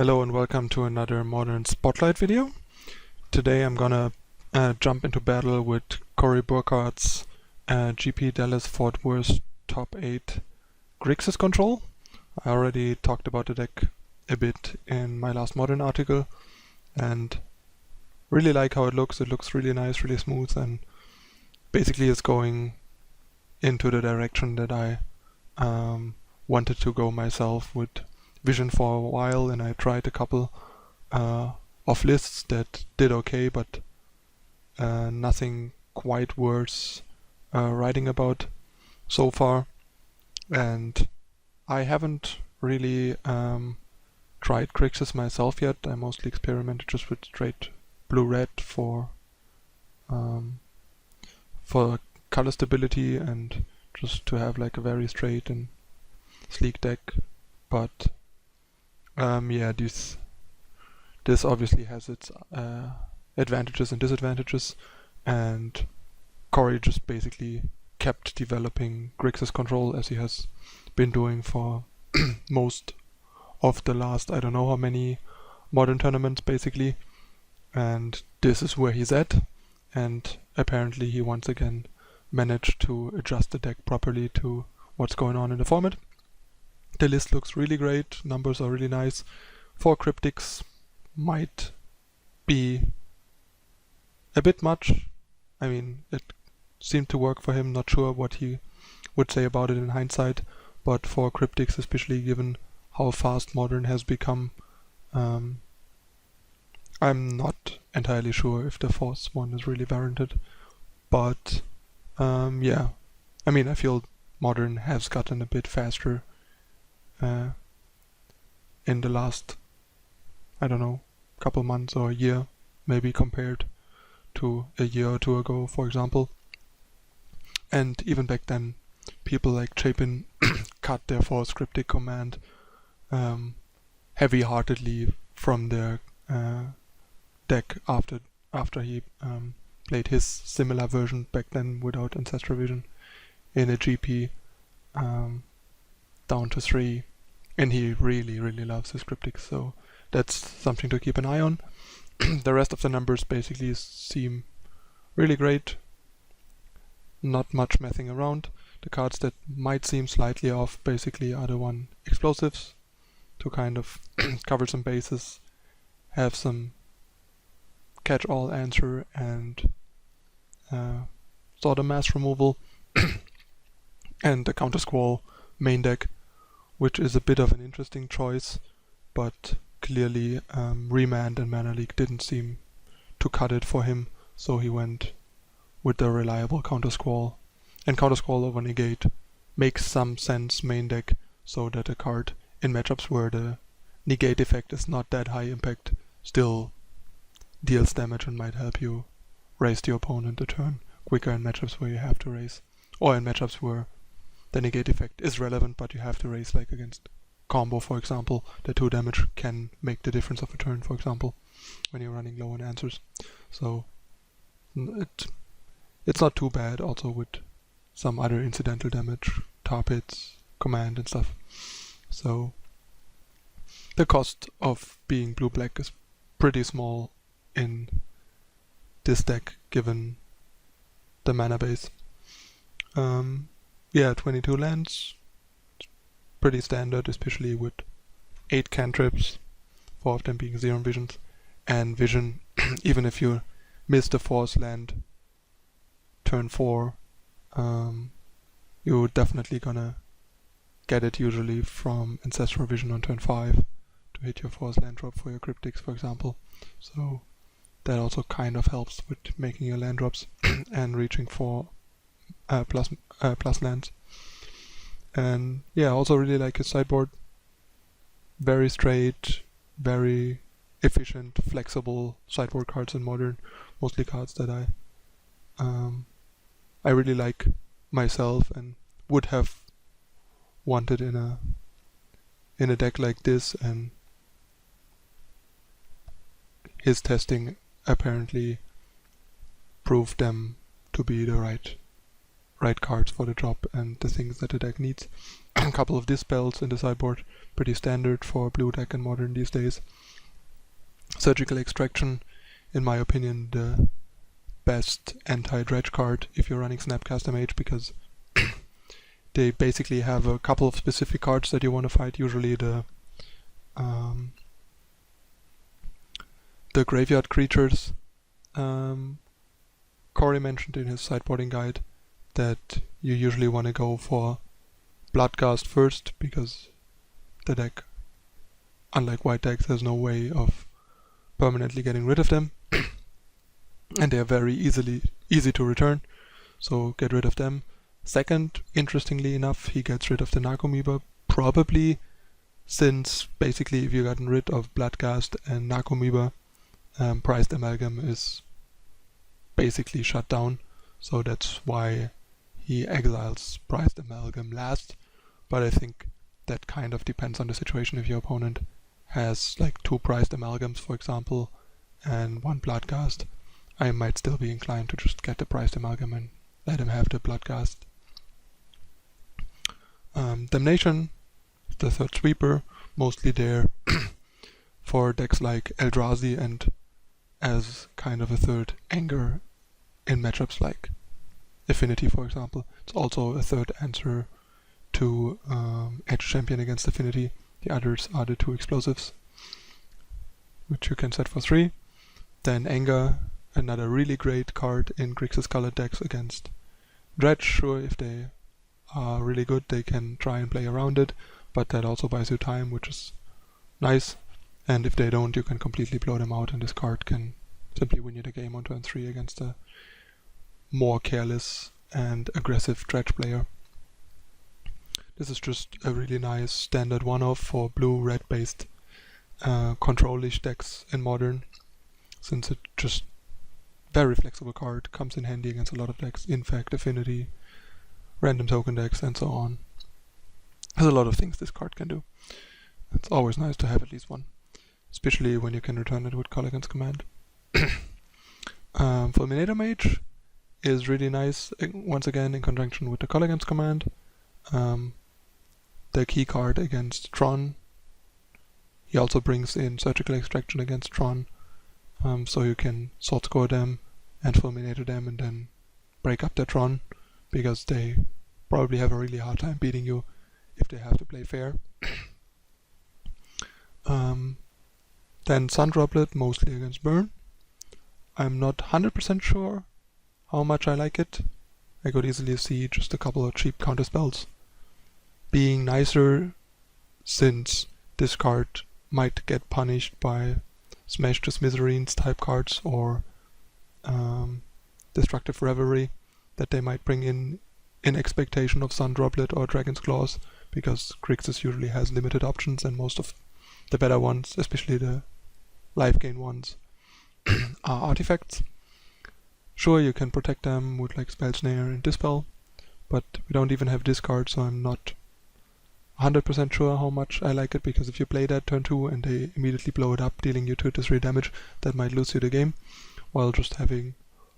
Hello and welcome to another Modern Spotlight video. Today I'm gonna jump into battle with Burkhart's GP Dallas Fort Worth top 8 Grixis control. I already talked about the deck a bit in my last Modern article and really like how it looks. It looks really nice, really smooth, and basically is going into the direction that I wanted to go myself with Vision for a while, and I tried a couple of lists that did okay, but nothing quite worth writing about so far. And I haven't really tried Grixis myself yet. I mostly experimented just with straight blue-red for color stability and just to have like a very straight and sleek deck. But yeah, this obviously has its advantages and disadvantages, and Corey just basically kept developing Grixis control as he has been doing for most of the last, I don't know how many Modern tournaments basically, and this is where he's at, and apparently he once again managed to adjust the deck properly to what's going on in the format. The list looks really great, numbers are really nice. 4 cryptics might be a bit much. I mean, it seemed to work for him, not sure what he would say about it in hindsight, but 4 cryptics, especially given how fast Modern has become, I'm not entirely sure if the 4th one is really warranted, but yeah, I mean, I feel Modern has gotten a bit faster in the last, I don't know, couple months or a year, maybe compared to a year or two ago, for example. And even back then, people like Chapin cut their 4th cryptic command heavy-heartedly from their deck after he played his similar version back then without Ancestral Vision in a GP down to 3. And he really loves his cryptics, so that's something to keep an eye on. The rest of the numbers basically seem really great. Not much messing around. The cards that might seem slightly off basically are the 1 explosives to kind of cover some bases, have some catch-all answer, and sort of mass removal, and the counter squall main deck, which is a bit of an interesting choice, but clearly Remand and Mana Leak didn't seem to cut it for him, so he went with the reliable Counter Squall. And Counter Squall over Negate makes some sense main deck, so that a card in matchups where the negate effect is not that high impact still deals damage and might help you raise the opponent a turn quicker in matchups where you have to raise, or in matchups where the negate effect is relevant, but you have to raise, like against combo, for example. The 2 damage can make the difference of a turn, for example, when you're running low on answers. So it's not too bad, also with some other incidental damage, top hits, command and stuff. So the cost of being blue-black is pretty small in this deck, given the mana base. Yeah, 22 lands, pretty standard, especially with 8 cantrips, 4 of them being 0 visions, and vision, even if you miss the 4th land turn 4, you're definitely gonna get it usually from Ancestral Vision on turn 5 to hit your 4th land drop for your cryptics, for example. So that also kind of helps with making your land drops and reaching for plus lands. And yeah, I also really like his sideboard. Very straight, very efficient, flexible sideboard cards in Modern. Mostly cards that I really like myself and would have wanted in a deck like this, and his testing apparently proved them to be the right cards for the job and the things that the deck needs. a couple of dispels in the sideboard, pretty standard for blue deck and modern these days. Surgical Extraction, in my opinion, the best anti-dredge card if you're running Snapcaster Mage, because they basically have a couple of specific cards that you want to fight, usually the graveyard creatures. Corey mentioned in his sideboarding guide that you usually want to go for Bloodcast first, because the deck, unlike white decks, has no way of permanently getting rid of them. And they are very easy to return, so get rid of them. Second, interestingly enough, he gets rid of the Narcomoeba, probably since basically if you've gotten rid of Bloodcast and Narcomoeba, Prized Amalgam is basically shut down, so that's why he exiles Prized Amalgam last. But I think that kind of depends on the situation. If your opponent has like 2 Prized Amalgams, for example, and 1 Bloodcast, I might still be inclined to just get the Prized Amalgam and let him have the Bloodcast. Damnation, the third sweeper, mostly there for decks like Eldrazi and as kind of a third Anger in matchups like Affinity, for example. It's also a third answer to Edge Champion against Affinity. The others are the 2 explosives, which you can set for 3. Then Anger, another really great card in Grixis colored decks against Dredge. Sure, if they are really good, they can try and play around it, but that also buys you time, which is nice. And if they don't, you can completely blow them out, and this card can simply win you the game on turn 3 against a more careless and aggressive Dredge player. This is just a really nice standard one-off for blue-red based control-ish decks in Modern, since it just very flexible card, comes in handy against a lot of decks, Infect, Affinity, random token decks, and so on. There's a lot of things this card can do. It's always nice to have at least one, especially when you can return it with Colligan's Command. Fulminator Mage is really nice, once again in conjunction with the Colligan's Command. The key card against Tron. He also brings in Surgical Extraction against Tron, so you can Sword Score them and Fulminator them and then break up their Tron, because they probably have a really hard time beating you if they have to play fair. Then Sun Droplet, mostly against Burn. I'm not 100% sure how much I like it. I could easily see just a couple of cheap counter spells being nicer, since this card might get punished by Smash to Smithereens type cards or Destructive Revelry that they might bring in expectation of Sun Droplet or Dragon's Claws, because Grixis usually has limited options, and most of the better ones, especially the life gain ones, are artifacts. Sure, you can protect them with like Spell Snare and Dispel, but we don't even have this card, so I'm not 100% sure how much I like it, because if you play that turn 2 and they immediately blow it up, dealing you 2 to 3 damage, that might lose you the game, while just having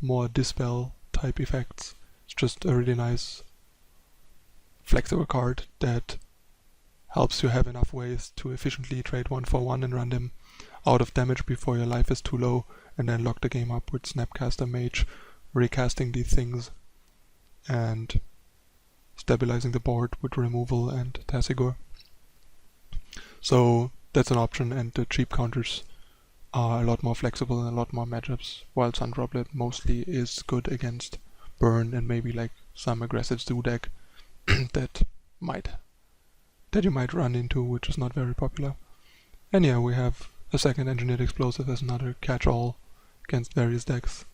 more Dispel type effects. It's just a really nice flexible card that helps you have enough ways to efficiently trade 1 for 1 and run them out of damage before your life is too low, and then lock the game up with Snapcaster Mage, recasting these things and stabilizing the board with removal and Tasigur. So that's an option, and the cheap counters are a lot more flexible and a lot more matchups, while Sun Droplet mostly is good against Burn and maybe like some aggressive Zoo deck that you might run into, which is not very popular. And yeah, we have a second Engineered Explosive as another catch-all against various decks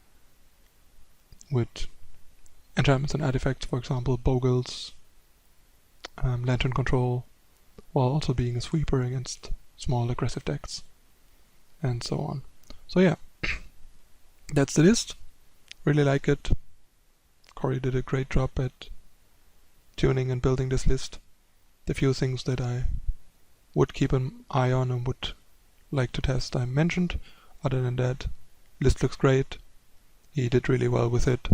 with enchantments and artifacts, for example, Bogles, Lantern Control, while also being a sweeper against small aggressive decks, and so on. So yeah, that's the list. Really like it. Corey did a great job at tuning and building this list. The few things that I would keep an eye on and would like to test I mentioned. Other than that, list looks great. He did really well with it,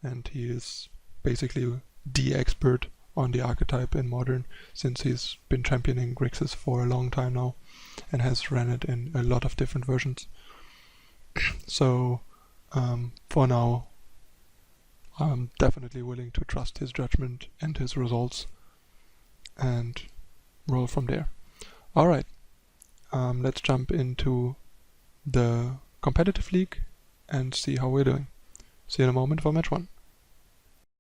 and he is basically the expert on the archetype in Modern, since he's been championing Grixis for a long time now and has ran it in a lot of different versions. So for now, I'm definitely willing to trust his judgment and his results and roll from there. Alright, let's jump into the competitive league and see how we're doing. See you in a moment for match 1.